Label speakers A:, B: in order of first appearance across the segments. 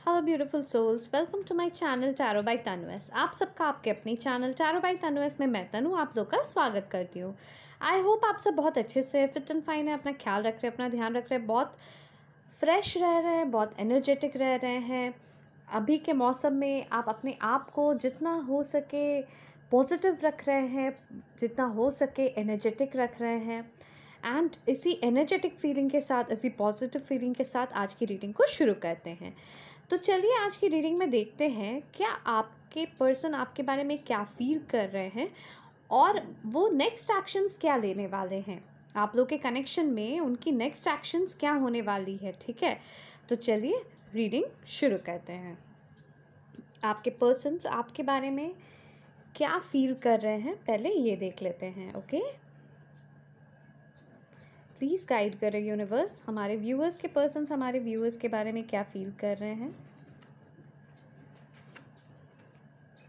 A: Hello beautiful souls, welcome to my channel tarot by तन्वस। आप सबका आपके अपने चैनल टैरो बाय तन्वस में मैं तनु आप लोग का स्वागत करती हूँ। आई होप आप सब बहुत अच्छे से फिट एंड फाइन है, अपना ख्याल रख रहे हैं, अपना ध्यान रख रहे हैं, बहुत फ्रेश रह रहे हैं, बहुत एनर्जेटिक रह रहे हैं। अभी के मौसम में आप अपने आप को जितना हो सके पॉजिटिव रख रहे हैं, जितना हो सके एनर्जेटिक रख रहे हैं। एंड इसी एनर्जेटिक फीलिंग के साथ, इसी पॉजिटिव फीलिंग के साथ आज की रीडिंग को शुरू करते हैं। तो चलिए आज की रीडिंग में देखते हैं क्या आपके पर्सन आपके बारे में क्या फील कर रहे हैं और वो नेक्स्ट एक्शंस क्या लेने वाले हैं। आप लोग के कनेक्शन में उनकी नेक्स्ट एक्शंस क्या होने वाली है, ठीक है। तो चलिए रीडिंग शुरू करते हैं। आपके पर्सन्स आपके बारे में क्या फील कर रहे हैं पहले ये देख लेते हैं। ओके, प्लीज़ गाइड करें यूनिवर्स, हमारे व्यूअर्स के पर्सन्स हमारे व्यूअर्स के बारे में क्या फील कर रहे हैं।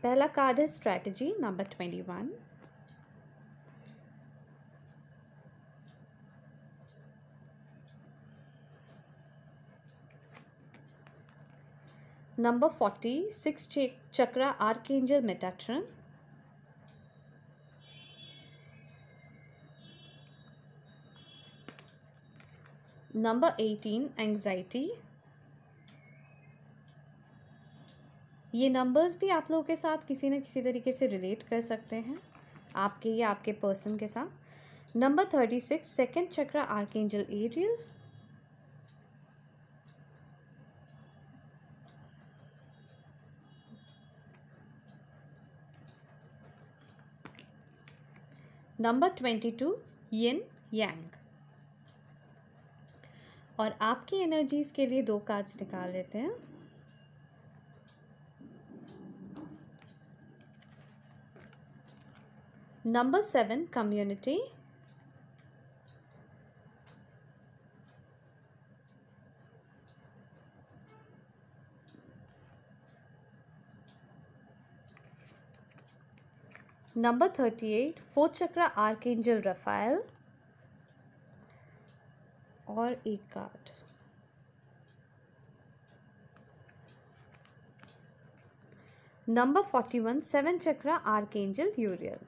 A: पहला कार्ड है स्ट्रैटेजी नंबर 21। नंबर 46 चक्रा आर्कएंजल मेटाट्रॉन। Number 18 anxiety. ये नंबर्स भी आप लोगों के साथ किसी न किसी तरीके से रिलेट कर सकते हैं, आपके या आपके पर्सन के साथ। नंबर 36 सेकंड चक्रा आर्कएंजल एरियल। नंबर 22 यिन यांग। और आपकी एनर्जीज के लिए दो कार्ड्स निकाल लेते हैं। Number 7 community. नंबर 38 फोर्थ चक्रा आर्कएंजल रफाएल। और एक कार्ड नंबर 41 सेवन चक्रा आर्कएंजल यूरियल।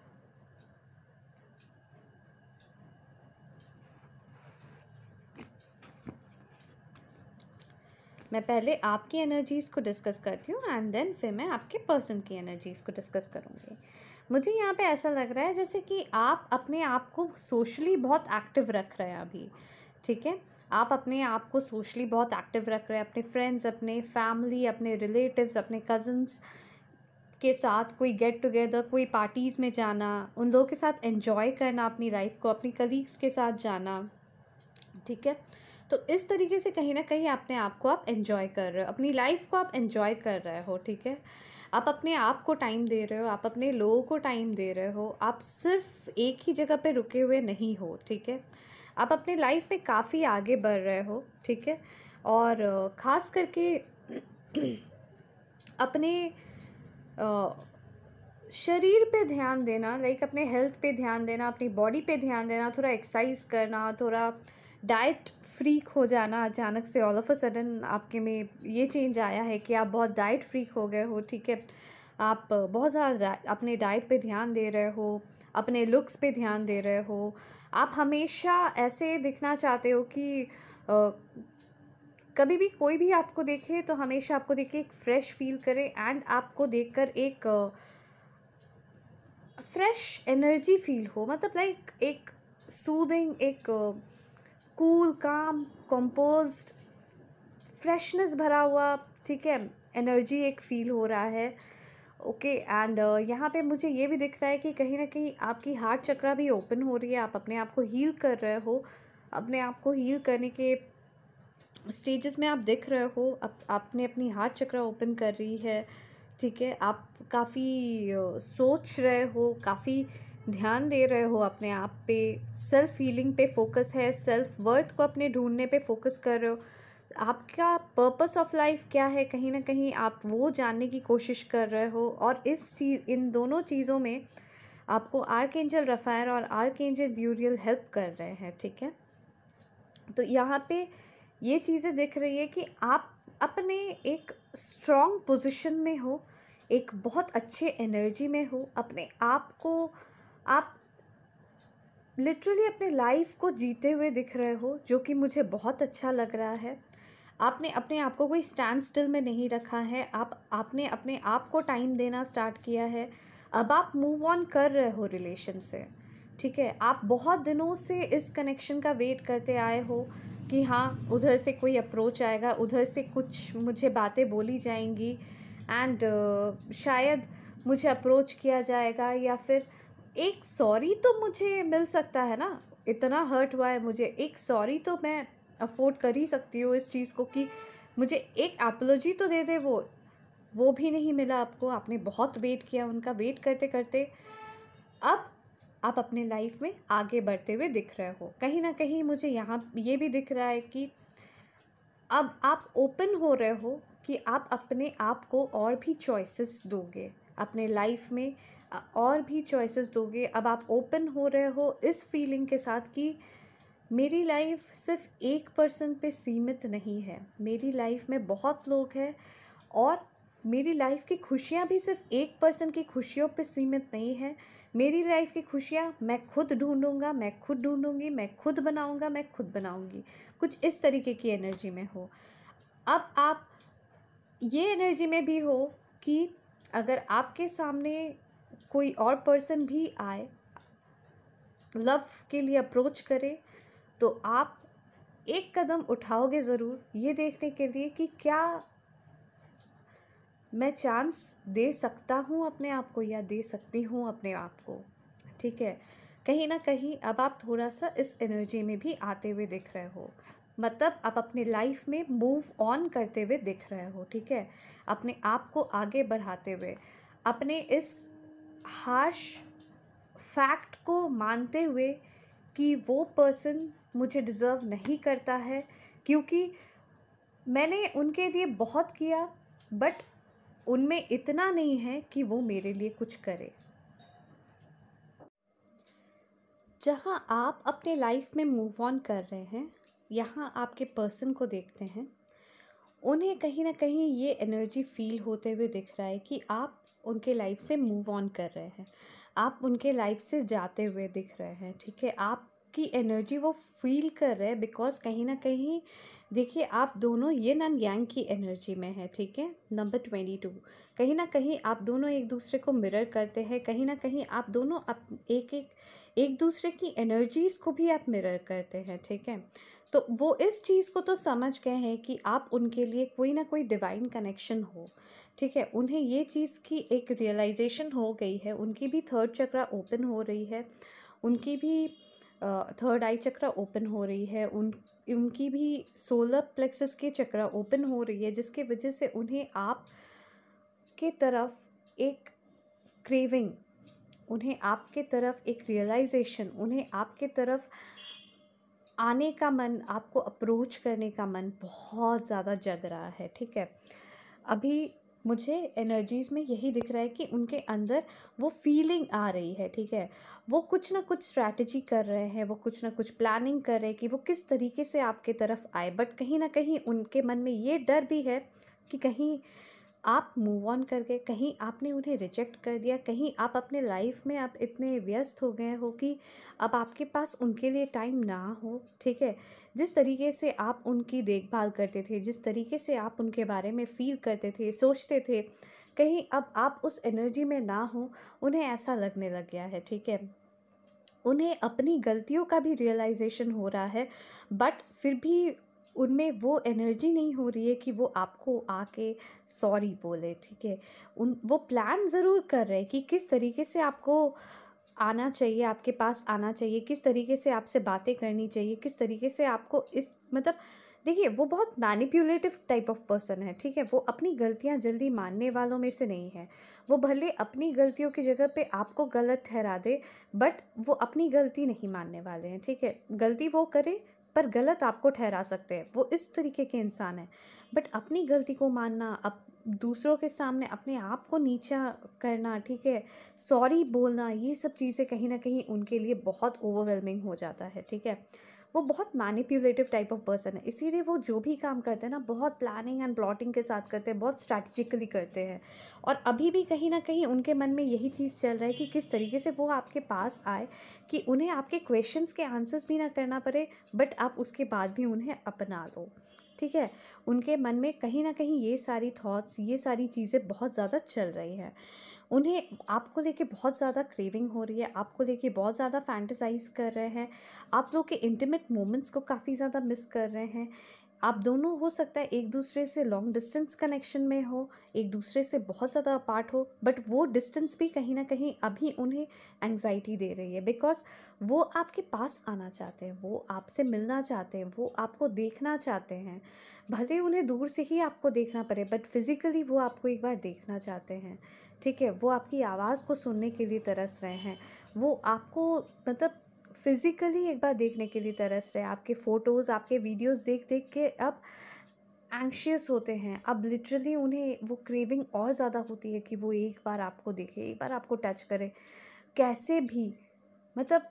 A: मैं पहले आपकी एनर्जीज़ को डिस्कस करती हूँ एंड देन फिर मैं आपके पर्सन की एनर्जीज़ को डिस्कस करूँगी। मुझे यहाँ पे ऐसा लग रहा है जैसे कि आप अपने आप को सोशली बहुत एक्टिव रख रहे हैं अभी, ठीक है। आप अपने आप को सोशली बहुत एक्टिव रख रहे हैं, अपने फ्रेंड्स, अपने फैमिली, अपने रिलेटिव्स, अपने कज़न्स के साथ कोई गेट टुगेदर, कोई पार्टीज़ में जाना, उन लोगों के साथ एंजॉय करना अपनी लाइफ को, अपनी कलीग्स के साथ जाना, ठीक है। तो इस तरीके से कहीं ना कहीं अपने आप को आप एंजॉय कर रहे हो, अपनी लाइफ को आप एंजॉय कर रहे हो, ठीक है। आप अपने आप को टाइम दे रहे हो, आप अपने लोगों को टाइम दे रहे हो, आप सिर्फ एक ही जगह पे रुके हुए नहीं हो, ठीक है। आप अपने लाइफ में काफ़ी आगे बढ़ रहे हो, ठीक है। और ख़ास करके अपने शरीर पे ध्यान देना, लाइक अपने हेल्थ पे ध्यान देना, अपनी बॉडी पे ध्यान देना, थोड़ा एक्सरसाइज करना, थोड़ा डाइट फ्रीक हो जाना। अचानक से ऑल ऑफ अ सडन आपके में ये चेंज आया है कि आप बहुत डाइट फ्रीक हो गए हो, ठीक है। आप बहुत ज़्यादा अपने डाइट पे ध्यान दे रहे हो, अपने लुक्स पे ध्यान दे रहे हो। आप हमेशा ऐसे दिखना चाहते हो कि कभी भी कोई भी आपको देखे तो हमेशा आपको देखे एक फ्रेश फील करे एंड आपको देखकर एक फ्रेश एनर्जी फील हो, मतलब लाइक एक सूदिंग, एक कूल, काम, कंपोज्ड, फ्रेशनेस भरा हुआ, ठीक है, एनर्जी एक फील हो रहा है। ओके, एंड यहाँ पे मुझे ये भी दिख रहा है कि कहीं ना कहीं आपकी हार्ट चक्रा भी ओपन हो रही है, आप अपने आप को हील कर रहे हो, अपने आप को हील करने के स्टेजेस में आप दिख रहे हो। आपने अपनी हार्ट चक्रा ओपन कर रही है, ठीक है। आप काफ़ी सोच रहे हो, काफ़ी ध्यान दे रहे हो अपने आप पे, सेल्फ हीलिंग पे फोकस है, सेल्फ वर्थ को अपने ढूंढने पे फोकस कर रहे हो। आपका पर्पस ऑफ लाइफ क्या है, कहीं ना कहीं आप वो जानने की कोशिश कर रहे हो। और इन दोनों चीज़ों में आपको आर्कएंजल रफायर और आर्कएंजल ड्यूरियल हेल्प कर रहे हैं, ठीक है। तो यहाँ पे ये चीज़ें दिख रही है कि आप अपने एक स्ट्रॉन्ग पोजीशन में हो, एक बहुत अच्छे एनर्जी में हो, अपने आप को आप लिटरली अपने लाइफ को जीते हुए दिख रहे हो, जो कि मुझे बहुत अच्छा लग रहा है। आपने अपने आप को कोई स्टैंड स्टिल में नहीं रखा है, आपने अपने आप को टाइम देना स्टार्ट किया है। अब आप मूव ऑन कर रहे हो रिलेशन से, ठीक है। आप बहुत दिनों से इस कनेक्शन का वेट करते आए हो कि हाँ, उधर से कोई अप्रोच आएगा, उधर से कुछ मुझे बातें बोली जाएंगी एंड शायद मुझे अप्रोच किया जाएगा, या फिर एक सॉरी तो मुझे मिल सकता है ना। इतना हर्ट हुआ है मुझे, एक सॉरी तो मैं अफोर्ड कर ही सकती हूँ इस चीज़ को, कि मुझे एक एपोलॉजी तो दे दे। वो भी नहीं मिला आपको, आपने बहुत वेट किया उनका। वेट करते करते अब आप अपने लाइफ में आगे बढ़ते हुए दिख रहे हो। कहीं ना कहीं मुझे यहाँ ये भी दिख रहा है कि अब आप ओपन हो रहे हो कि आप अपने आप को और भी चॉइसेस दोगे अपने लाइफ में, और भी चॉइसेस दोगे। अब आप ओपन हो रहे हो इस फीलिंग के साथ कि मेरी लाइफ सिर्फ एक पर्सन पे सीमित नहीं है, मेरी लाइफ में बहुत लोग हैं, और मेरी लाइफ की खुशियाँ भी सिर्फ एक पर्सन की खुशियों पे सीमित नहीं है। मेरी लाइफ की खुशियाँ मैं खुद ढूंढूंगा, मैं खुद ढूंढूंगी, मैं खुद बनाऊंगा, मैं खुद बनाऊंगी। कुछ इस तरीके की एनर्जी में हो। अब आप ये एनर्जी में भी हो कि अगर आपके सामने कोई और पर्सन भी आए, लव के लिए अप्रोच करे, तो आप एक कदम उठाओगे ज़रूर, ये देखने के लिए कि क्या मैं चांस दे सकता हूँ अपने आप को, या दे सकती हूँ अपने आप को, ठीक है। कहीं ना कहीं अब आप थोड़ा सा इस एनर्जी में भी आते हुए दिख रहे हो, मतलब आप अपने लाइफ में मूव ऑन करते हुए दिख रहे हो, ठीक है। अपने आप को आगे बढ़ाते हुए, अपने इस हार्श फैक्ट को मानते हुए कि वो पर्सन मुझे डिज़र्व नहीं करता है, क्योंकि मैंने उनके लिए बहुत किया, बट उनमें इतना नहीं है कि वो मेरे लिए कुछ करे। जहाँ आप अपने लाइफ में मूव ऑन कर रहे हैं, यहाँ आपके पर्सन को देखते हैं, उन्हें कहीं ना कहीं ये एनर्जी फील होते हुए दिख रहा है कि आप उनके लाइफ से मूव ऑन कर रहे हैं, आप उनके लाइफ से जाते हुए दिख रहे हैं, ठीक है। आपकी एनर्जी वो फील कर रहे हैं, बिकॉज कहीं ना कहीं देखिए, आप दोनों यिन एंड यांग की एनर्जी में है, ठीक है। नंबर 22, कहीं ना कहीं आप दोनों एक दूसरे को मिरर करते हैं, कहीं ना कहीं आप दोनों एक दूसरे की एनर्जीज़ को भी आप मिरर करते हैं, ठीक है। तो वो इस चीज़ को तो समझ गए हैं कि आप उनके लिए कोई ना कोई डिवाइन कनेक्शन हो, ठीक है। उन्हें ये चीज़ की एक रियलाइजेशन हो गई है, उनकी भी थर्ड चक्रा ओपन हो रही है, उनकी भी थर्ड आई चक्रा ओपन हो रही है, उनकी भी सोलर प्लेक्सस के चक्रा ओपन हो रही है, जिसके वजह से उन्हें आप के तरफ एक क्रेविंग, उन्हें आपके तरफ एक रियलाइजेशन, उन्हें आपके तरफ आने का मन, आपको अप्रोच करने का मन बहुत ज़्यादा जग रहा है, ठीक है। अभी मुझे एनर्जीज़ में यही दिख रहा है कि उनके अंदर वो फीलिंग आ रही है, ठीक है। वो कुछ ना कुछ स्ट्रैटेजी कर रहे हैं, वो कुछ ना कुछ प्लानिंग कर रहे हैं कि वो किस तरीके से आपके तरफ आए, बट कहीं ना कहीं उनके मन में ये डर भी है कि कहीं आप मूव ऑन कर गए, कहीं आपने उन्हें रिजेक्ट कर दिया, कहीं आप अपने लाइफ में आप इतने व्यस्त हो गए हो कि अब आपके पास उनके लिए टाइम ना हो, ठीक है। जिस तरीके से आप उनकी देखभाल करते थे, जिस तरीके से आप उनके बारे में फील करते थे, सोचते थे, कहीं अब आप उस एनर्जी में ना हो, उन्हें ऐसा लगने लग गया है, ठीक है। उन्हें अपनी गलतियों का भी रियलाइजेशन हो रहा है, बट फिर भी उनमें वो एनर्जी नहीं हो रही है कि वो आपको आके सॉरी बोले, ठीक है। वो प्लान ज़रूर कर रहे हैं कि किस तरीके से आपको आना चाहिए, आपके पास आना चाहिए, किस तरीके से आपसे बातें करनी चाहिए, किस तरीके से आपको इस मतलब देखिए, वो बहुत मैनिपुलेटिव टाइप ऑफ पर्सन है, ठीक है। वो अपनी गलतियां जल्दी मानने वालों में से नहीं है। वो भले अपनी गलतियों की जगह पे आपको गलत ठहरा दे, बट वो अपनी गलती नहीं मानने वाले हैं, ठीक है। गलती वो करे पर गलत आपको ठहरा सकते हैं, वो इस तरीके के इंसान हैं। बट अपनी गलती को मानना, अब दूसरों के सामने अपने आप को नीचा करना, ठीक है, सॉरी बोलना, ये सब चीज़ें कहीं ना कहीं उनके लिए बहुत ओवरवेलमिंग हो जाता है, ठीक है। वो बहुत मैनिपुलेटिव टाइप ऑफ पर्सन है, इसीलिए वो जो भी काम करते हैं ना बहुत प्लानिंग एंड प्लॉटिंग के साथ करते हैं, बहुत स्ट्रैटेजिकली करते हैं। और अभी भी कहीं ना कहीं उनके मन में यही चीज़ चल रहा है कि किस तरीके से वो आपके पास आए, कि उन्हें आपके क्वेश्चंस के आंसर्स भी ना करना पड़े, बट आप उसके बाद भी उन्हें अपना लो। ठीक है, उनके मन में कहीं ना कहीं ये सारी थॉट्स, ये सारी चीज़ें बहुत ज़्यादा चल रही हैं। उन्हें आपको लेके बहुत ज़्यादा क्रेविंग हो रही है, आपको लेके बहुत ज़्यादा फैंटेसाइज़ कर रहे हैं, आप लोग के इंटीमेट मोमेंट्स को काफ़ी ज़्यादा मिस कर रहे हैं। आप दोनों हो सकता है एक दूसरे से लॉन्ग डिस्टेंस कनेक्शन में हो, एक दूसरे से बहुत ज़्यादा अपार्ट हो, बट वो डिस्टेंस भी कहीं न कहीं अभी उन्हें एंग्ज़ायटी दे रही है, बिकॉज़ वो आपके पास आना चाहते हैं, वो आपसे मिलना चाहते हैं, वो आपको देखना चाहते हैं। भले उन्हें दूर से ही आपको देखना पड़े, बट फिज़िकली वो आपको एक बार देखना चाहते हैं। ठीक है? वो आपकी आवाज़ को सुनने के लिए तरस रहे हैं। वो आपको मतलब फ़िज़िकली एक बार देखने के लिए तरस रहे हैं। आपके फ़ोटोज़, आपके वीडियोज़ देख-देख के अब एंग्ज़ियस होते हैं। अब लिटरली उन्हें वो क्रेविंग और ज़्यादा होती है कि वो एक बार आपको देखें, एक बार आपको टच करें। कैसे भी मतलब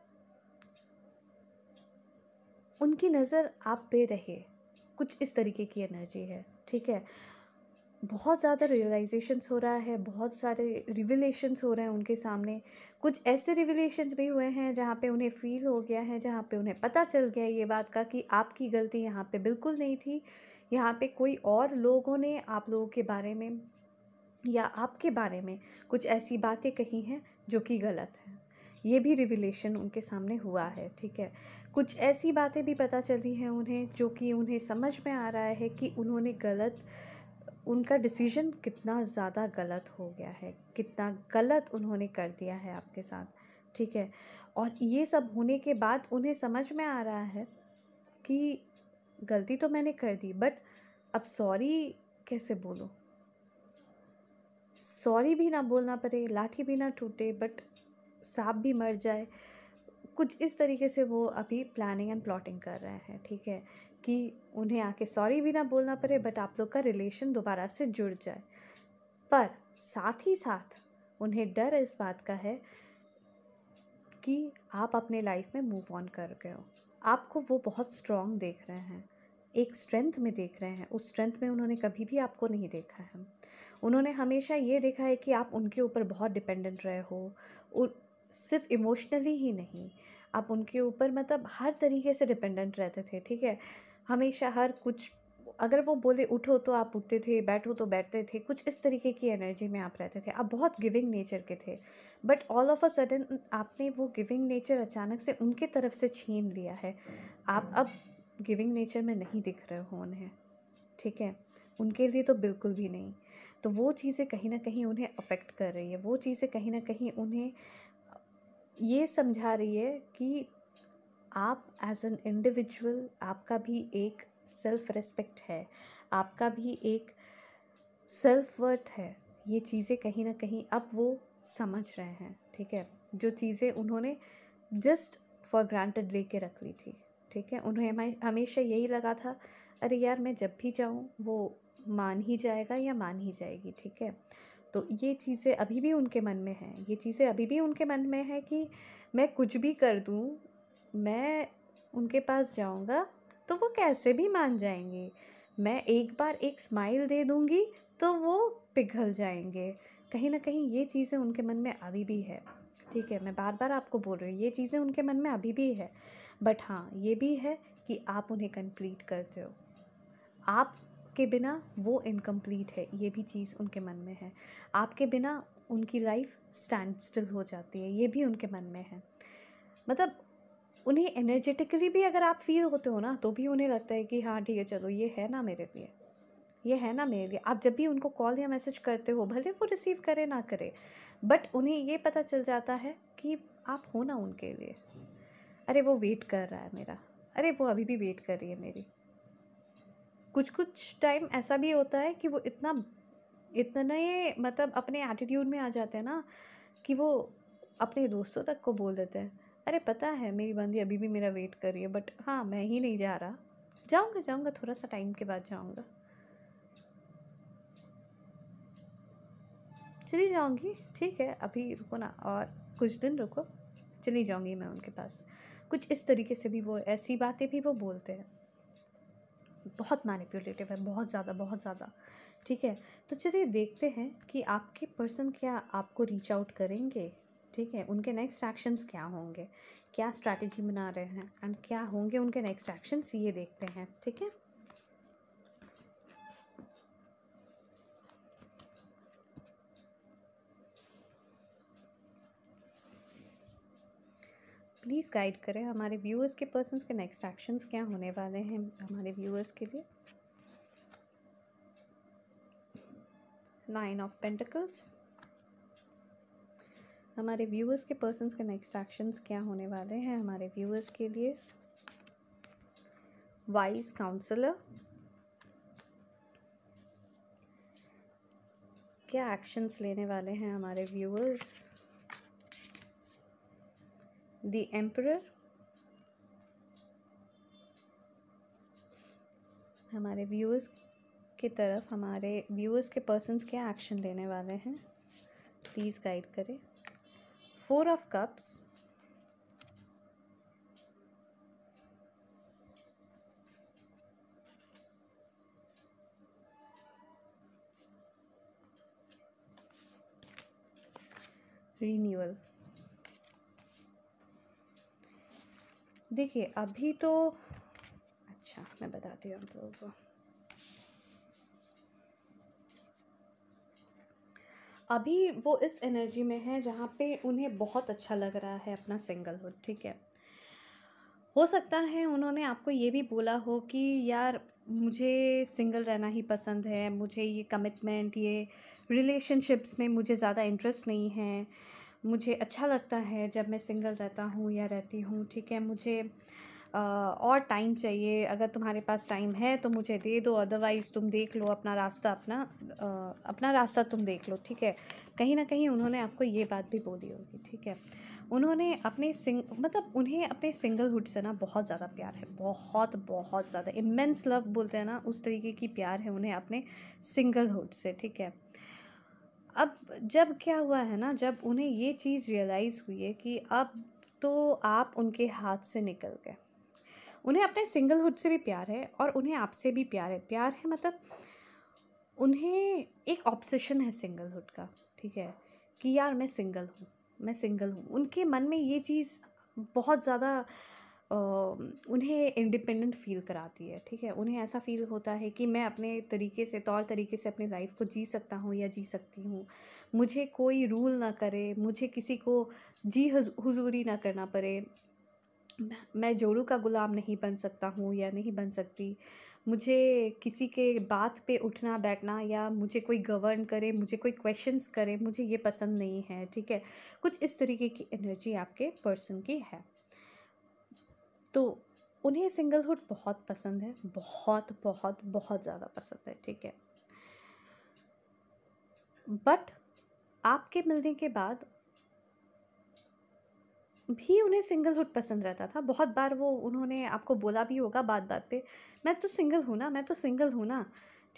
A: उनकी नज़र आप पे रहे, कुछ इस तरीके की एनर्जी है। ठीक है? बहुत ज़्यादा रियलाइज़ेशंस हो रहा है, बहुत सारे रिविलेशंस हो रहे हैं उनके सामने। कुछ ऐसे रिविलेशंस भी हुए हैं जहाँ पे उन्हें फ़ील हो गया है, जहाँ पे उन्हें पता चल गया है ये बात का कि आपकी गलती यहाँ पे बिल्कुल नहीं थी। यहाँ पे कोई और लोगों ने आप लोगों के बारे में या आपके बारे में कुछ ऐसी बातें कही हैं जो कि गलत हैं। ये भी रिविलेशन उनके सामने हुआ है। ठीक है? कुछ ऐसी बातें भी पता चली हैं उन्हें जो कि उन्हें समझ में आ रहा है कि उन्होंने गलत, उनका डिसीजन कितना ज़्यादा गलत हो गया है, कितना गलत उन्होंने कर दिया है आपके साथ। ठीक है? और ये सब होने के बाद उन्हें समझ में आ रहा है कि गलती तो मैंने कर दी, बट अब सॉरी कैसे बोलूँ? सॉरी भी ना बोलना पड़े, लाठी भी ना टूटे, बट साँप भी मर जाए। कुछ इस तरीके से वो अभी प्लानिंग एंड प्लॉटिंग कर रहे हैं। ठीक है? कि उन्हें आके सॉरी भी ना बोलना पड़े, बट आप लोग का रिलेशन दोबारा से जुड़ जाए। पर साथ ही साथ उन्हें डर इस बात का है कि आप अपने लाइफ में मूव ऑन कर गए हो। आपको वो बहुत स्ट्रॉन्ग देख रहे हैं, एक स्ट्रेंथ में देख रहे हैं। उस स्ट्रेंथ में उन्होंने कभी भी आपको नहीं देखा है। उन्होंने हमेशा ये देखा है कि आप उनके ऊपर बहुत डिपेंडेंट रहे हो, और सिर्फ इमोशनली ही नहीं, आप उनके ऊपर मतलब हर तरीके से डिपेंडेंट रहते थे। ठीक है? हमेशा हर कुछ, अगर वो बोले उठो तो आप उठते थे, बैठो तो बैठते थे, कुछ इस तरीके की एनर्जी में आप रहते थे। आप बहुत गिविंग नेचर के थे, but all of a sudden आपने वो गिविंग नेचर अचानक से उनके तरफ से छीन लिया है। आप अब गिविंग नेचर में नहीं दिख रहे हो उन्हें। ठीक है? उनके लिए तो बिल्कुल भी नहीं। तो वो चीज़ें कहीं न कहीं उन्हें अफ़ेक्ट कर रही है। वो चीज़ें कहीं न कहीं उन्हें ये समझा रही है कि आप एज़ एन इंडिविजुअल, आपका भी एक सेल्फ़ रिस्पेक्ट है, आपका भी एक सेल्फ़ वर्थ है। ये चीज़ें कहीं न कहीं अब वो समझ रहे हैं। ठीक है? जो चीज़ें उन्होंने जस्ट फॉर ग्रांटेड लेके रख ली थी। ठीक है? उन्हें हमेशा यही लगा था, अरे यार मैं जब भी जाऊँ वो मान ही जाएगा या मान ही जाएगी। ठीक है? तो ये चीज़ें अभी भी उनके मन में हैं। ये चीज़ें अभी भी उनके मन में है कि मैं कुछ भी कर दूँ, मैं उनके पास जाऊँगा तो वो कैसे भी मान जाएँगे। मैं एक बार एक स्माइल दे दूँगी तो वो पिघल जाएँगे। कहीं न कहीं ये चीज़ें उनके मन में अभी भी है। ठीक है? मैं बार-बार आपको बोल रही हूँ, ये चीज़ें उनके मन में अभी भी है। बट हाँ, ये भी है कि आप उन्हें कंप्लीट करते हो। आपके बिना वो इनकम्प्लीट है, ये भी चीज़ उनके मन में है। आपके बिना उनकी लाइफ़ स्टैंड स्टिल हो जाती है, ये भी उनके मन में है। मतलब उन्हें एनर्जेटिकली भी अगर आप फ़ील होते हो ना, तो भी उन्हें लगता है कि हाँ, ठीक है, चलो ये है ना मेरे लिए, ये है ना मेरे लिए। आप जब भी उनको कॉल या मैसेज करते हो, भले वो रिसीव करे ना करे, बट उन्हें ये पता चल जाता है कि आप हो ना उनके लिए। अरे वो वेट कर रहा है मेरा, अरे वो अभी भी वेट कर रही है मेरी। कुछ-कुछ टाइम ऐसा भी होता है कि वो इतने मतलब अपने एटीट्यूड में आ जाते हैं ना, कि वो अपने दोस्तों तक को बोल देते हैं, अरे पता है मेरी बंदी अभी भी मेरा वेट कर रही है, बट हाँ, मैं ही नहीं जा रहा। जाऊँगा थोड़ा-सा टाइम के बाद जाऊँगा। चली जाऊँगी, ठीक है, अभी रुको ना और कुछ दिन रुको, चली जाऊँगी मैं उनके पास। कुछ इस तरीके से भी वो ऐसी बातें भी वो बोलते हैं। बहुत मैनिपुलेटिव है, बहुत ज़्यादा, बहुत ज़्यादा। ठीक है, तो चलिए देखते हैं कि आपके पर्सन क्या आपको रीच आउट करेंगे। ठीक है, उनके नेक्स्ट एक्शंस क्या होंगे, क्या स्ट्रैटेजी बना रहे हैं एंड क्या होंगे उनके नेक्स्ट एक्शंस, ये देखते हैं। ठीक है, प्लीज़ गाइड करें हमारे व्यूअर्स के पर्सन्स के नेक्स्ट एक्शंस क्या होने वाले हैं हमारे व्यूअर्स के लिए। 9 ऑफ पेंटिकल्स, हमारे व्यूअर्स के पर्सन्स के नेक्स्ट एक्शंस क्या होने वाले हैं हमारे व्यूअर्स के लिए। वाइज काउंसलर, क्या एक्शंस लेने वाले हैं हमारे व्यूअर्स। द एम्परर, हमारे व्यूअर्स की तरफ हमारे व्यूअर्स के पर्सन्स क्या एक्शन लेने वाले हैं, प्लीज़ गाइड करें। 4 ऑफ कप्स, रीन्यूअल। देखिए अभी तो अच्छा मैं बताती हूँ आप लोगों को। अभी वो इस एनर्जी में है जहाँ पे उन्हें बहुत अच्छा लग रहा है अपना सिंगलहुड। ठीक है, हो सकता है उन्होंने आपको ये भी बोला हो कि यार मुझे सिंगल रहना ही पसंद है, मुझे ये कमिटमेंट, ये रिलेशनशिप्स में मुझे ज़्यादा इंटरेस्ट नहीं है, मुझे अच्छा लगता है जब मैं सिंगल रहता हूँ या रहती हूँ। ठीक है, मुझे और टाइम चाहिए, अगर तुम्हारे पास टाइम है तो मुझे दे दो, अदरवाइज़ तुम देख लो अपना रास्ता, अपना रास्ता तुम देख लो। ठीक है, कहीं ना कहीं उन्होंने आपको ये बात भी बोली होगी। ठीक है, उन्होंने अपने मतलब उन्हें अपने सिंगलहुड से ना बहुत ज़्यादा प्यार है, बहुत बहुत ज़्यादा इमेंस लव बोलते हैं ना, उस तरीके की प्यार है उन्हें अपने सिंगलहुड से। ठीक है, अब जब क्या हुआ है ना, जब उन्हें ये चीज़ रियलाइज़ हुई है कि अब तो आप उनके हाथ से निकल गए, उन्हें अपने सिंगलहुड से भी प्यार है और उन्हें आपसे भी प्यार है। प्यार है मतलब उन्हें एक ऑब्सेशन है सिंगलहुड का। ठीक है, कि यार मैं सिंगल हूँ, मैं सिंगल हूँ। उनके मन में ये चीज़ बहुत ज़्यादा उन्हें इंडिपेंडेंट फ़ील कराती है। ठीक है, उन्हें ऐसा फ़ील होता है कि मैं अपने तरीके से, तौर तरीके से अपनी लाइफ को जी सकता हूँ या जी सकती हूँ। मुझे कोई रूल ना करे, मुझे किसी को जी हुजूरी ना करना पड़े, मैं जोड़ू का गुलाम नहीं बन सकता हूँ या नहीं बन सकती। मुझे किसी के बात पे उठना बैठना या मुझे कोई गवर्न करे, मुझे कोई क्वेश्चंस करे, मुझे ये पसंद नहीं है। ठीक है, कुछ इस तरीके की एनर्जी आपके पर्सन की है। तो उन्हें सिंगलहुड बहुत पसंद है, बहुत बहुत बहुत ज़्यादा पसंद है। ठीक है, बट आपके मिलने के बाद भी उन्हें सिंगलहुड पसंद रहता था। बहुत बार वो उन्होंने आपको बोला भी होगा बात बात पे, मैं तो सिंगल हूँ ना, मैं तो सिंगल हूँ ना।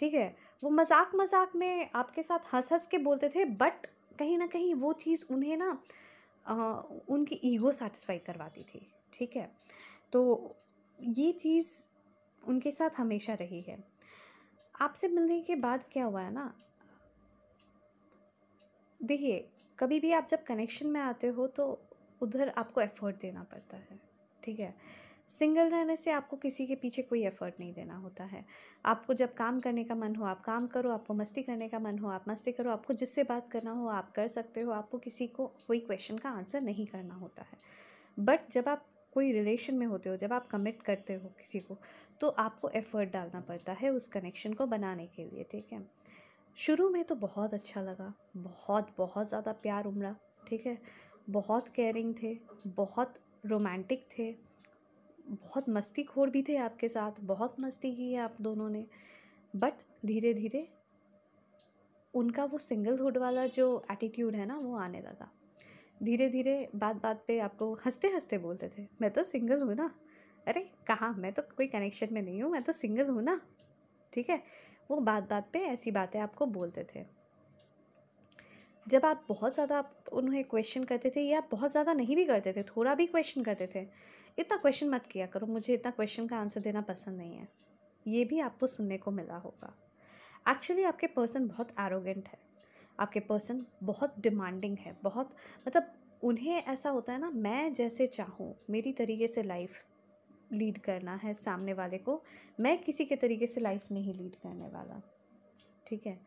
A: ठीक है, वो मजाक मजाक में आपके साथ हंस हंस के बोलते थे, बट कहीं ना कहीं वो चीज़ उन्हें ना अ, उनकी ईगो सेटिस्फाई करवाती थी। ठीक है, तो ये चीज़ उनके साथ हमेशा रही है। आपसे मिलने के बाद क्या हुआ है ना, देखिए कभी भी आप जब कनेक्शन में आते हो तो उधर आपको एफ़र्ट देना पड़ता है। ठीक है, सिंगल रहने से आपको किसी के पीछे कोई एफ़र्ट नहीं देना होता है। आपको जब काम करने का मन हो आप काम करो, आपको मस्ती करने का मन हो आप मस्ती करो, आपको जिससे बात करना हो आप कर सकते हो, आपको किसी को कोई क्वेश्चन का आंसर नहीं करना होता है। बट जब आप कोई रिलेशन में होते हो, जब आप कमिट करते हो किसी को, तो आपको एफ़र्ट डालना पड़ता है उस कनेक्शन को बनाने के लिए। ठीक है, शुरू में तो बहुत अच्छा लगा, बहुत बहुत ज़्यादा प्यार उमड़ा। ठीक है, बहुत केयरिंग थे, बहुत रोमांटिक थे, बहुत मस्तीखोर भी थे आपके साथ, बहुत मस्ती की है आप दोनों ने। बट धीरे धीरे उनका वो सिंगलहुड वाला जो एटीट्यूड है ना वो आने लगा। धीरे धीरे बात बात पे आपको हंसते हंसते बोलते थे, मैं तो सिंगल हूँ ना, अरे कहाँ, मैं तो कोई कनेक्शन में नहीं हूँ, मैं तो सिंगल हूँ ना। ठीक है, वो बात बात पे ऐसी बातें आपको बोलते थे। जब आप बहुत ज़्यादा आप उन्हें क्वेश्चन करते थे या बहुत ज़्यादा नहीं भी करते थे, थोड़ा भी क्वेश्चन करते थे, इतना क्वेश्चन मत किया करो, मुझे इतना क्वेश्चन का आंसर देना पसंद नहीं है। ये भी आपको सुनने को मिला होगा। एक्चुअली आपके पर्सन बहुत एरोगेंट है, आपके पर्सन बहुत डिमांडिंग है, बहुत मतलब उन्हें ऐसा होता है ना, मैं जैसे चाहूँ मेरी तरीके से लाइफ लीड करना है सामने वाले को, मैं किसी के तरीके से लाइफ नहीं लीड करने वाला। ठीक है,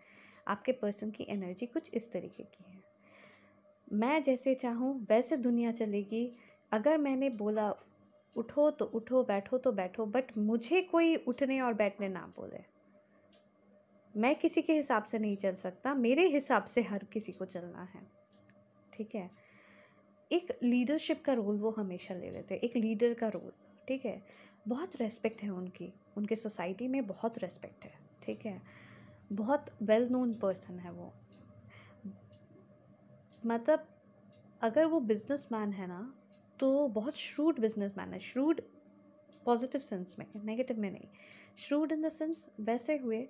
A: आपके पर्सन की एनर्जी कुछ इस तरीके की है, मैं जैसे चाहूँ वैसे दुनिया चलेगी, अगर मैंने बोला उठो तो उठो, बैठो तो बैठो, बट मुझे कोई उठने और बैठने ना बोले। मैं किसी के हिसाब से नहीं चल सकता, मेरे हिसाब से हर किसी को चलना है। ठीक है, एक लीडरशिप का रोल वो हमेशा ले लेते हैं, एक लीडर का रोल। ठीक है, बहुत रेस्पेक्ट है उनकी, उनके सोसाइटी में बहुत रेस्पेक्ट है। ठीक है, बहुत वेल नोन पर्सन है वो। मतलब अगर वो बिजनेसमैन है ना, तो बहुत श्रूड बिजनेसमैन है। श्रूड पॉजिटिव सेंस में, नेगेटिव में नहीं। श्रूड इन द सेंस वैसे हुए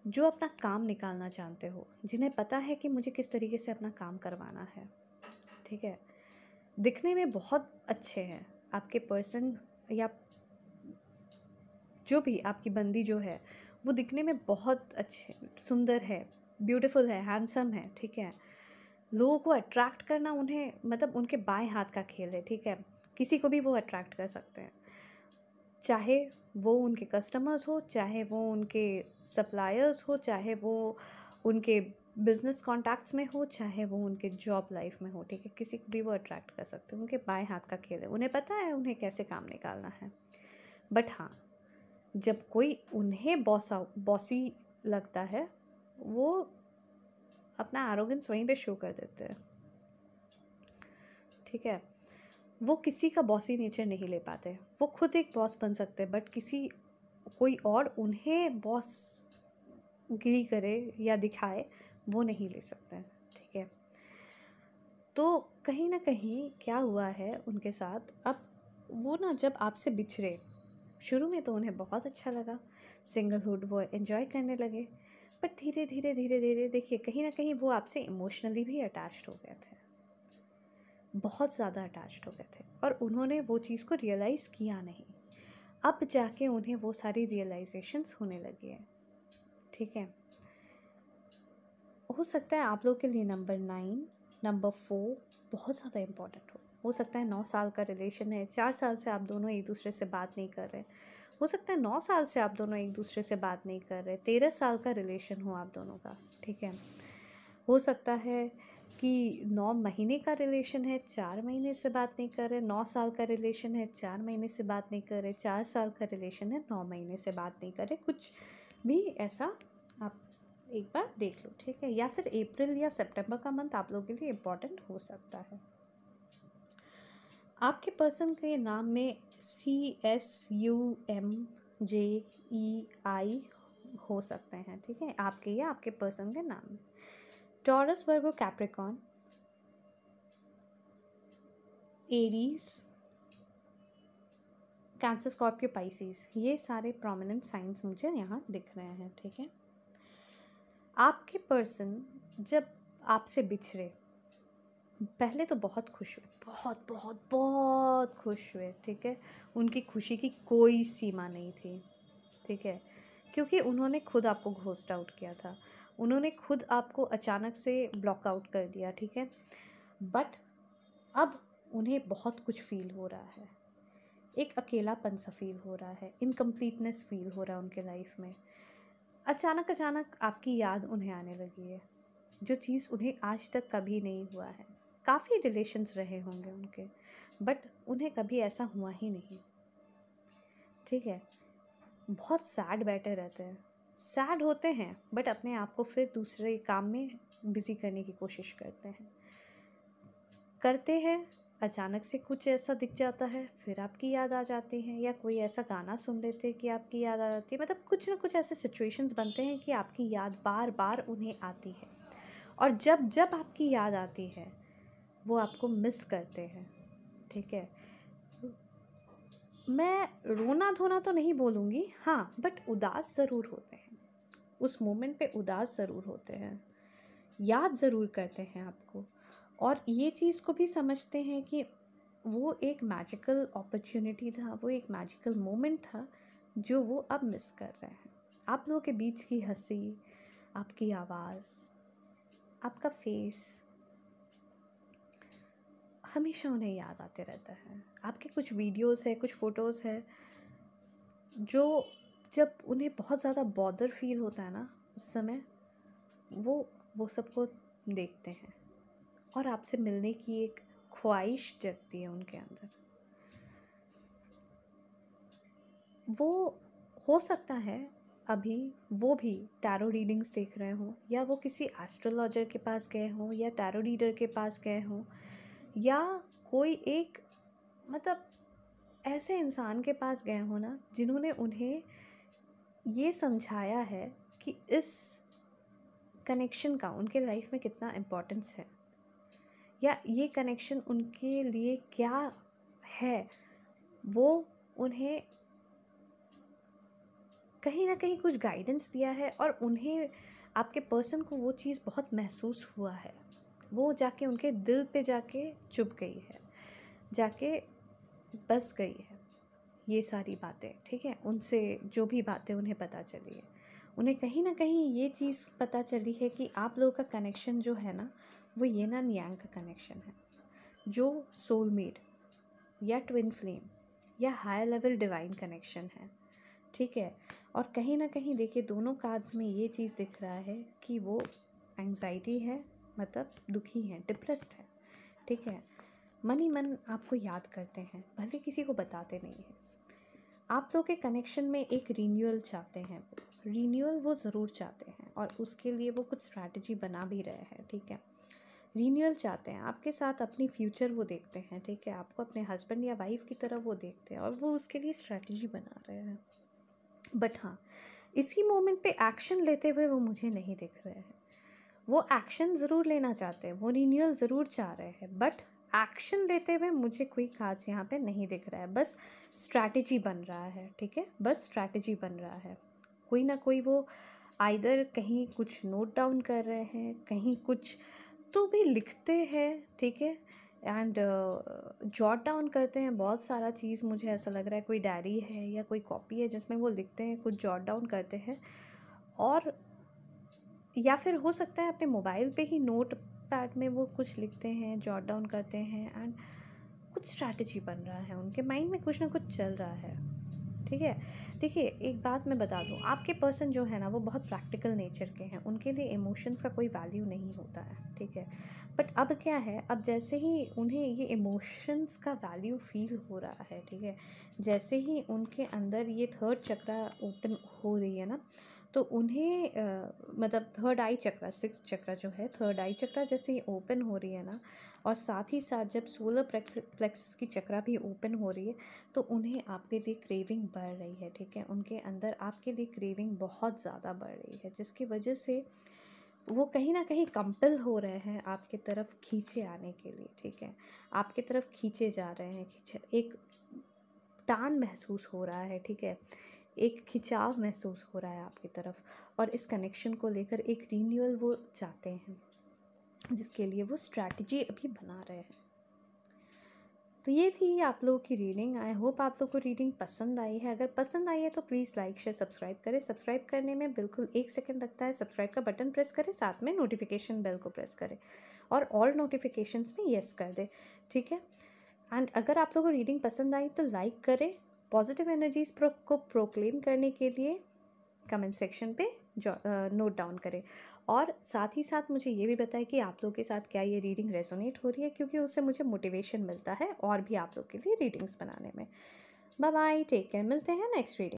A: जो अपना काम निकालना चाहते हो, जिन्हें पता है कि मुझे किस तरीके से अपना काम करवाना है। ठीक है, दिखने में बहुत अच्छे हैं आपके पर्सन, या जो भी आपकी बंदी जो है वो दिखने में बहुत अच्छे, सुंदर है, ब्यूटीफुल है, हैंडसम है। ठीक है, लोगों को अट्रैक्ट करना उन्हें मतलब उनके बाएं हाथ का खेल है। ठीक है, किसी को भी वो अट्रैक्ट कर सकते हैं, चाहे वो उनके कस्टमर्स हो, चाहे वो उनके सप्लायर्स हो, चाहे वो उनके बिजनेस कॉन्टैक्ट्स में हो, चाहे वो उनके जॉब लाइफ में हो। ठीक है, किसी को भी वो अट्रैक्ट कर सकते हैं, उनके बाएं हाथ का खेल है, उन्हें पता है उन्हें कैसे काम निकालना है। बट हाँ, जब कोई उन्हें बॉसी लगता है, वो अपना एरोगेंस वहीं पे शो कर देते हैं। ठीक है, वो किसी का बॉसी नेचर नहीं ले पाते, वो खुद एक बॉस बन सकते हैं, बट किसी कोई और उन्हें बॉस गिरी करे या दिखाए वो नहीं ले सकते हैं। ठीक है, तो कहीं ना कहीं क्या हुआ है उनके साथ, अब वो ना जब आपसे बिछड़े, शुरू में तो उन्हें बहुत अच्छा लगा, सिंगलहुड वो एंजॉय करने लगे, बट धीरे धीरे धीरे धीरे देखिए कहीं ना कहीं वो आपसे इमोशनली भी अटैच्ड हो गए थे, बहुत ज़्यादा अटैच्ड हो गए थे, और उन्होंने वो चीज़ को रियलाइज़ किया नहीं। अब जाके उन्हें वो सारी रियलाइजेशंस होने लगी है। ठीक है, हो सकता है आप लोग के लिए नंबर 9, नंबर 4 बहुत ज़्यादा इम्पॉर्टेंट हो सकता है 9 साल का रिलेशन है, 4 साल से आप दोनों एक दूसरे से बात नहीं कर रहे, हो सकता है 9 साल से आप दोनों एक दूसरे से बात नहीं कर रहे, 13 साल का रिलेशन हो आप दोनों का। ठीक है, हो सकता है कि 9 महीने का रिलेशन है, 4 महीने से बात नहीं कर रहे, 9 साल का रिलेशन है, 4 महीने से बात नहीं कर रहे, 4 साल का रिलेशन है, 9 महीने से बात नहीं कर रहे, कुछ भी ऐसा आप एक बार देख लो। ठीक है, या फिर अप्रैल या सितंबर का मंथ आप लोगों के लिए इम्पोर्टेंट हो सकता है। आपके पर्सन के नाम में CSUMJEI हो सकते हैं। ठीक है, आपके या आपके पर्सन के नाम में Taurus, Virgo, Capricorn, Aries, Cancer, Scorpio, Pisces, ये सारे प्रोमिनेंट साइंस मुझे यहाँ दिख रहे हैं। ठीक है, आपके पर्सन जब आपसे बिछड़े पहले तो बहुत खुश हुए, बहुत बहुत बहुत खुश हुए। ठीक है, उनकी खुशी की कोई सीमा नहीं थी। ठीक है, क्योंकि उन्होंने खुद आपको घोस्ट आउट किया था, उन्होंने खुद आपको अचानक से ब्लॉक आउट कर दिया। ठीक है, बट अब उन्हें बहुत कुछ फील हो रहा है, एक अकेलापन सा फील हो रहा है, इनकम्प्लीटनेस फील हो रहा है उनके लाइफ में। अचानक अचानक आपकी याद उन्हें आने लगी है, जो चीज़ उन्हें आज तक कभी नहीं हुआ है। काफ़ी रिलेशंस रहे होंगे उनके, बट उन्हें कभी ऐसा हुआ ही नहीं। ठीक है, बहुत सैड बैठे रहते हैं, सैड होते हैं, बट अपने आप को फिर दूसरे काम में बिज़ी करने की कोशिश करते हैं। अचानक से कुछ ऐसा दिख जाता है, फिर आपकी याद आ जाती है, या कोई ऐसा गाना सुन लेते हैं कि आपकी याद आ जाती है। मतलब कुछ ना कुछ ऐसे सिचुएशंस बनते हैं कि आपकी याद बार बार उन्हें आती है, और जब जब आपकी याद आती है वो आपको मिस करते हैं। ठीक है, मैं रोना धोना तो नहीं बोलूँगी, हाँ, बट उदास ज़रूर होते हैं, उस मोमेंट पे उदास ज़रूर होते हैं, याद ज़रूर करते हैं आपको, और ये चीज़ को भी समझते हैं कि वो एक मैजिकल अपॉर्चुनिटी था, वो एक मैजिकल मोमेंट था जो वो अब मिस कर रहे हैं। आप लोगों के बीच की हंसी, आपकी आवाज़, आपका फेस हमेशा उन्हें याद आते रहता है। आपके कुछ वीडियोस है, कुछ फ़ोटोज़ है जो जब उन्हें बहुत ज़्यादा बॉदर फील होता है ना, उस समय वो सबको देखते हैं और आपसे मिलने की एक ख्वाहिश जगती है उनके अंदर। वो हो सकता है अभी वो भी टैरो रीडिंग्स देख रहे हों, या वो किसी एस्ट्रोलॉजर के पास गए हों, या टैरो रीडर के पास गए हों, या कोई एक मतलब ऐसे इंसान के पास गए हो ना जिन्होंने उन्हें ये समझाया है कि इस कनेक्शन का उनके लाइफ में कितना इम्पोर्टेंस है, या ये कनेक्शन उनके लिए क्या है। वो उन्हें कहीं ना कहीं कुछ गाइडेंस दिया है और उन्हें, आपके पर्सन को वो चीज़ बहुत महसूस हुआ है। वो जाके उनके दिल पे जाके चुभ गई है, जाके बस गई है ये सारी बातें। ठीक है, उनसे जो भी बातें उन्हें पता चली है, उन्हें कहीं ना कहीं ये चीज़ पता चली है कि आप लोगों का कनेक्शन जो है ना, वो येन एंड यांग का कनेक्शन है, जो सोलमेट या ट्विन फ्लेम या हायर लेवल डिवाइन कनेक्शन है। ठीक है, और कहीं ना कहीं देखिए दोनों कार्ड्स में ये चीज़ दिख रहा है कि वो एंग्जाइटी है, मतलब दुखी है, डिप्रेस्ड है। ठीक है, मन ही मन आपको याद करते हैं, भले किसी को बताते नहीं हैं। आप लोग के कनेक्शन में एक रीन्यूअल चाहते हैं, रीन्यूअल वो ज़रूर चाहते हैं और उसके लिए वो कुछ स्ट्रैटेजी बना भी रहे हैं। ठीक है, रीन्यूअल चाहते हैं आपके साथ, अपनी फ्यूचर वो देखते हैं। ठीक है, आपको अपने हस्बैंड या वाइफ की तरह वो देखते हैं और वो उसके लिए स्ट्रैटेजी बना रहे हैं। बट हाँ, इसी मोमेंट पे एक्शन लेते हुए वो मुझे नहीं दिख रहे हैं। वो एक्शन ज़रूर लेना चाहते हैं, वो रीन्यूअल ज़रूर चाह रहे हैं, बट एक्शन लेते हुए मुझे कोई खास यहाँ पे नहीं दिख रहा है। बस स्ट्रैटेजी बन रहा है। ठीक है, बस स्ट्रैटेजी बन रहा है। कोई ना कोई वो आइदर कहीं कुछ नोट डाउन कर रहे हैं, कहीं कुछ तो भी लिखते हैं। ठीक है, एंड जॉट डाउन करते हैं बहुत सारा चीज़। मुझे ऐसा लग रहा है कोई डायरी है या कोई कॉपी है जिसमें वो लिखते हैं, कुछ जॉट डाउन करते हैं, और या फिर हो सकता है अपने मोबाइल पे ही नोट पैड में वो कुछ लिखते हैं, जॉट डाउन करते हैं, एंड कुछ स्ट्रैटेजी बन रहा है उनके माइंड में, कुछ ना कुछ चल रहा है। ठीक है, देखिए एक बात मैं बता दूँ, आपके पर्सन जो है ना वो बहुत प्रैक्टिकल नेचर के हैं, उनके लिए इमोशंस का कोई वैल्यू नहीं होता है। ठीक है, बट अब क्या है, अब जैसे ही उन्हें ये इमोशंस का वैल्यू फील हो रहा है, ठीक है, जैसे ही उनके अंदर ये थर्ड चक्रा ओपन हो रही है ना, तो उन्हें मतलब थर्ड आई चक्रा, सिक्स चक्रा जो है, थर्ड आई चक्रा जैसे ही ओपन हो रही है ना, और साथ ही साथ जब सोलर प्लेक्सस की चक्रा भी ओपन हो रही है, तो उन्हें आपके लिए क्रेविंग बढ़ रही है। ठीक है, उनके अंदर आपके लिए क्रेविंग बहुत ज़्यादा बढ़ रही है, जिसकी वजह से वो कहीं ना कहीं कंपल हो रहे हैं आपके तरफ खींचे आने के लिए। ठीक है, आपके तरफ खींचे जा रहे हैं, एक टान महसूस हो रहा है। ठीक है, एक खिंचाव महसूस हो रहा है आपकी तरफ, और इस कनेक्शन को लेकर एक रीन्यूअल वो चाहते हैं, जिसके लिए वो स्ट्रैटेजी अभी बना रहे हैं। तो ये थी आप लोगों की रीडिंग। आई होप आप लोग को रीडिंग पसंद आई है। अगर पसंद आई है तो प्लीज़ लाइक शेयर सब्सक्राइब करें। सब्सक्राइब करने में बिल्कुल 1 सेकंड लगता है। सब्सक्राइब का बटन प्रेस करें, साथ में नोटिफिकेशन बेल को प्रेस करें और ऑल नोटिफिकेशंस में येस कर दें। ठीक है, एंड अगर आप लोगों को रीडिंग पसंद आई तो लाइक करें। पॉजिटिव एनर्जीज को प्रोक्लेम करने के लिए कमेंट सेक्शन पे नोट डाउन करें, और साथ ही साथ मुझे ये भी बताएं कि आप लोगों के साथ क्या ये रीडिंग रेजोनेट हो रही है, क्योंकि उससे मुझे मोटिवेशन मिलता है और भी आप लोग के लिए रीडिंग्स बनाने में। बाय बाय, टेक केयर, मिलते हैं नेक्स्ट रीडिंग।